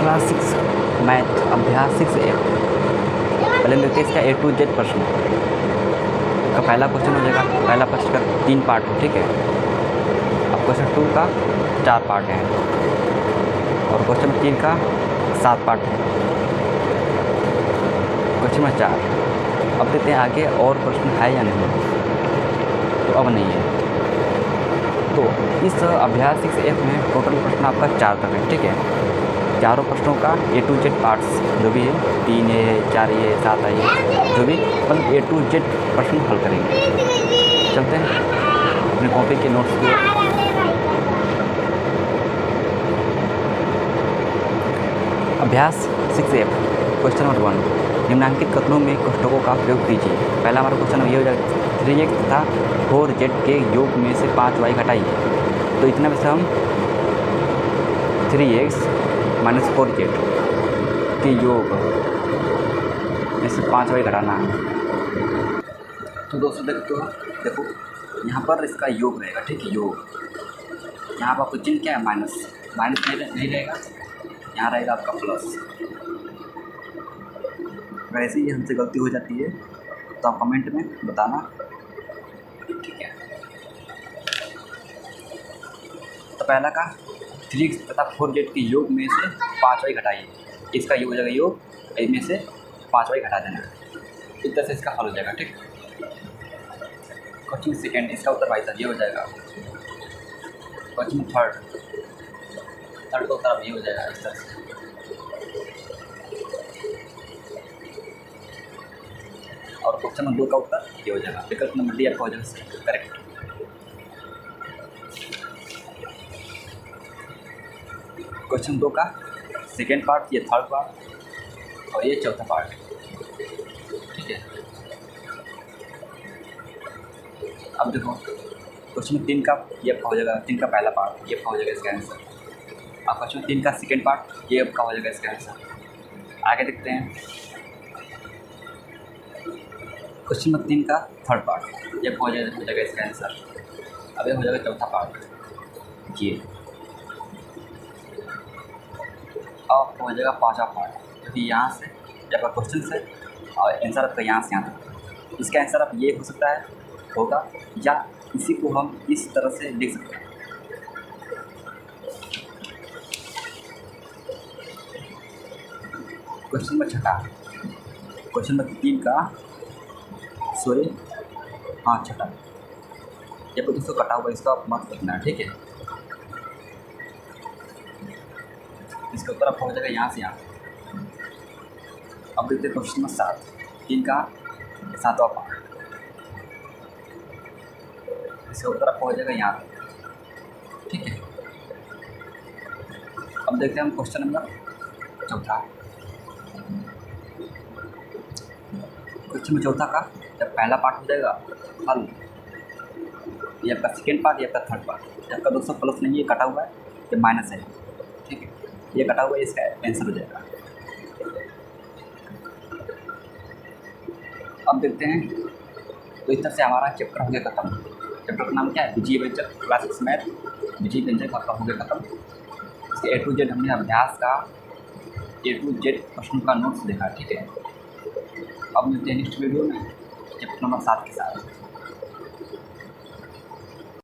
Class 6 math अभ्यास 6A। पहले हम देखते हैं इसका A to Z प्रश्न का पहला क्वेश्चन हो जाएगा। पहला प्रश्न का 3 पार्ट है, ठीक है। अब क्वेश्चन 2 का 4 पार्ट है और क्वेश्चन 3 का 7 पार्ट है। Question number 4। अब देखते हैं आगे और प्रश्न है या नहीं, तो अब नहीं है। तो इस अभ्यास 6F में टोटल प्रश्न आपका 4 तक है, ठीक है। चारों प्रश्नों का A to Z पार्ट्स जो भी है 3A 4A 7A जो भी मतलब A to Z प्रश्न हल करेंगे। चलते हैं अपने कॉपी के नोट्स की ओर। अभ्यास 6F क्वेश्चन नंबर 1। निम्नांकित कथनों में कोष्ठकों का प्रयोग कीजिए। पहला हमारा क्वेश्चन ये हो जाएगा 3x तथा 4z के योग में से 5y घटाइए। तो इतना में से हम 3x माइनस 4z के योग में से 5y घटाना है। तो दोस्तों देखो यहाँ पर इसका योग रहेगा, ठीक है। योग यहाँ पर आपको चिन्ह क्या है, माइनस नहीं रहेगा, यहाँ रहेगा आपका प्लस। वैसे ही हमसे गलती हो जाती है तो आप कमेंट में बताना, ठीक है। तो पहला का 3x तथा 4z के योग में से 5y घटाइए। इसका योग हो जाएगा योग, इसमें से 5y घटा देना। इस तरह से इसका हल हो जाएगा, ठीक। क्वेश्चन सेकेंड, इसका उत्तर भाई साहब ये हो जाएगा। क्वेश्चन थर्ड का उत्तर ये हो जाएगा इस तरह से। और क्वेश्चन नंबर 2 का उत्तर ये हो जाएगा। विकल्प नंबर डी आपका हो जाएगा करेक्ट। क्वेश्चन 2 का सेकेंड पार्ट, ये थर्ड पार्ट और ये चौथा पार्ट, ठीक है। अब देखो क्वेश्चन 3 का ये आपका हो जाएगा, 3 का पहला पार्ट ये आपका हो जाएगा इसका आंसर। अब क्वेश्चन 3 का सेकेंड पार्ट ये आपका हो जाएगा इसका आंसर। आगे देखते हैं क्वेश्चन नंबर 3 का थर्ड पार्ट ये हो जाएगा इसका आंसर। अब ये हो जाएगा चौथा पार्ट ये। अब हो जाएगा पाँचवा पार्ट, क्योंकि यहाँ से आपका क्वेश्चन से और आंसर आपका यहाँ से यहाँ तक। इसका आंसर आप ये हो सकता है होगा, या इसी को हम इस तरह से लिख सकते हैं। क्वेश्चन नंबर 6, क्वेश्चन नंबर 3 का छठा ये कुछ इसको कटा हुआ, इसका मत लिखना है, ठीक है। इसके उत्तर आपका हो जाएगा यहाँ से यहाँ। अब देखते हैं क्वेश्चन नंबर 7, 3 का 7वां पार्ट। इसका उत्तर आपका हो जाएगा यहाँ पे, ठीक है। अब देखते हैं हम क्वेश्चन नंबर चौथा। क्वेश्चन नंबर चौथा का जब पहला पार्ट हो जाएगा हल, ये आपका सेकेंड पार्ट, ये आपका थर्ड पार्ट। आपका दोस्तों प्लस नहीं, ये कटा हुआ है, ये माइनस है, ठीक है। ये कटा हुआ है, इसका आंसर हो जाएगा। अब देखते हैं, तो इस तरह से हमारा चैप्टर हो गया खत्म। चैप्टर का नाम क्या है, विजय व्यंजक क्लास 6 मैथ विजय व्यंजक आपका हो गया खत्म। इसके A to Z हमने अभ्यास का A to Z प्रश्नों का नोट्स देखा, ठीक है। अब मिलते हैं नेक्स्ट वीडियो में चैप्टर नंबर 7 के साथ।